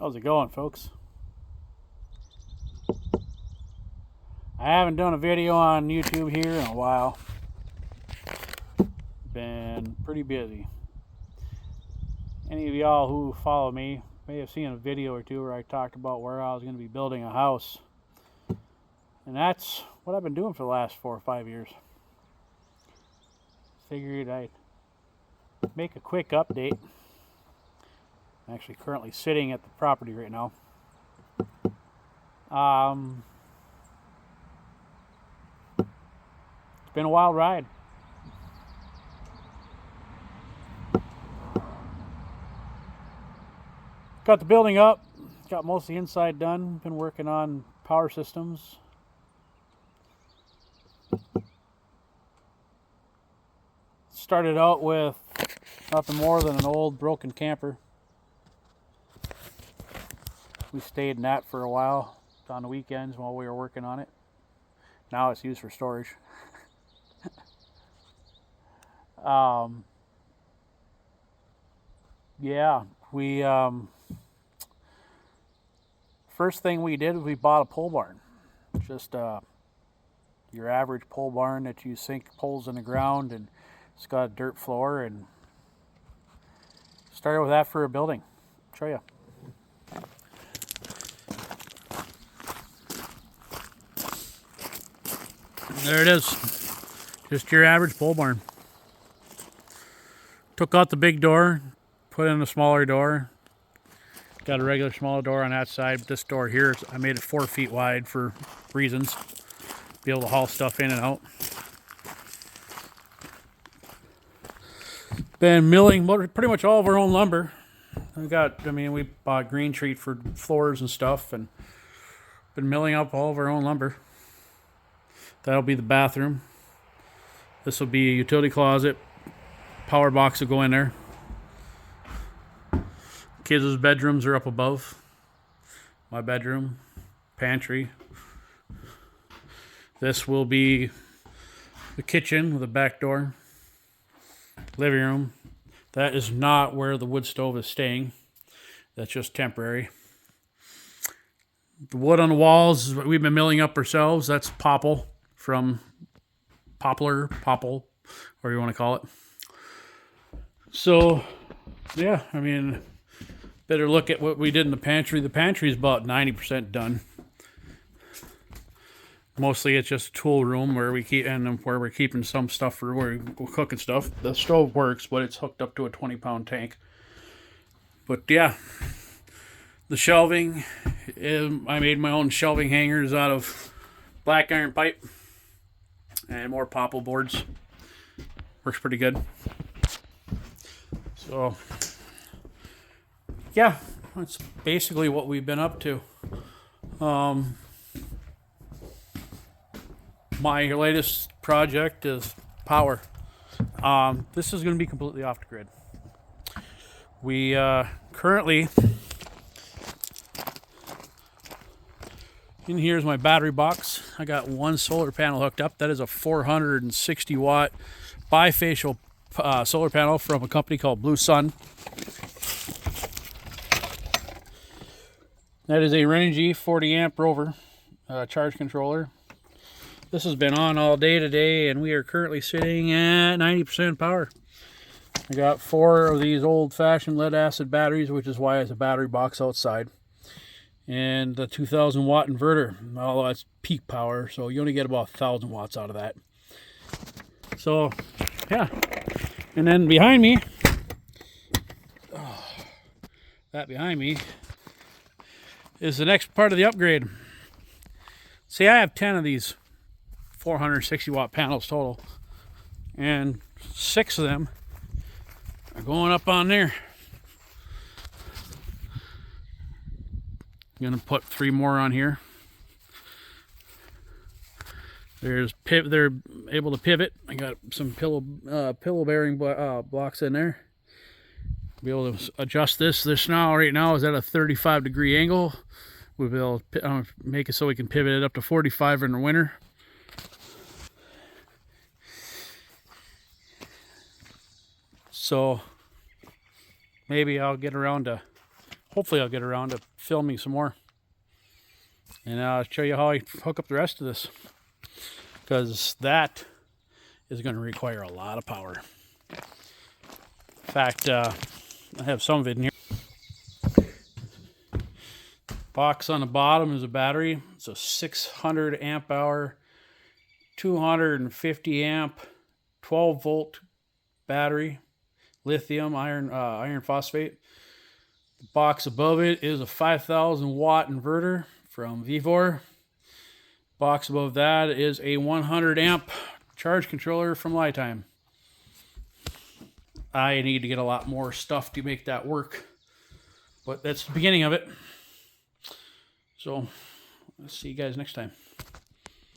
How's it going, folks? I haven't done a video on YouTube here in a while. Been pretty busy. Any of y'all who follow me may have seen a video or two where I talked about where I was going to be building a house. And that's what I've been doing for the last 4 or 5 years. Figured I'd make a quick update. I'm actually currently sitting at the property right now. It's been a wild ride. Got the building up, got most of the inside done, been working on power systems. Started out with nothing more than an old broken camper. We stayed in that for a while on the weekends while we were working on it. Now it's used for storage. Yeah, we first thing we did was we bought a pole barn. Just your average pole barn that you sink poles in the ground, and it's got a dirt floor, and started with that for a building. I'll show you. There it is. Just your average pole barn. Took out the big door, put in a smaller door. Got a regular smaller door on that side. But this door here, I made it 4 feet wide for reasons. Be able to haul stuff in and out. Been milling pretty much all of our own lumber. We bought green treat for floors and stuff, and been milling up all of our own lumber. That'll be the bathroom. This will be a utility closet. Power box will go in there. Kids' bedrooms are up above. My bedroom, pantry. This will be the kitchen with a back door. Living room. That is not where the wood stove is staying. That's just temporary. The wood on the walls we've been milling up ourselves. That's popple from popple, whatever you want to call it. So, yeah, better look at what we did in the pantry. The pantry is about 90% done. Mostly it's just a tool room where we're keeping some stuff for where we're cooking stuff. The stove works, but it's hooked up to a 20-pound tank. But yeah, the shelving, I made my own shelving hangers out of black iron pipe and more popple boards. Works pretty good. So, yeah, that's basically what we've been up to. My latest project is power. This is going to be completely off the grid. We currently, in here is my battery box. I got one solar panel hooked up. That is a 460 watt bifacial solar panel from a company called Blue Sun. That is a Renogy 40 amp Rover charge controller. This has been on all day today, and we are currently sitting at 90% power. I got 4 of these old-fashioned lead acid batteries, which is why it's a battery box outside. And the 2,000 watt inverter. Although that's peak power, so you only get about 1,000 watts out of that. So, yeah. And then behind me, that behind me is the next part of the upgrade. See, I have 10 of these 460 watt panels total, and 6 of them are going up on there. I'm gonna put 3 more on here. They're able to pivot. I got some pillow bearing blocks in there. Be able to adjust this. This right now is at a 35-degree angle. We'll be able to make it so we can pivot it up to 45 in the winter. So maybe I'll get around to hopefully I'll get around to filming some more. And I'll show you how I hook up the rest of this. Because that is going to require a lot of power. In fact, I have some of it in here. Box on the bottom is a battery. It's a 600 amp hour, 250 amp, 12 volt battery, lithium iron phosphate. The box above it is a 5,000 watt inverter from Vivor. Box above that is a 100 amp charge controller from Lifetime. I need to get a lot more stuff to make that work, but that's the beginning of it. So, let's see you guys next time.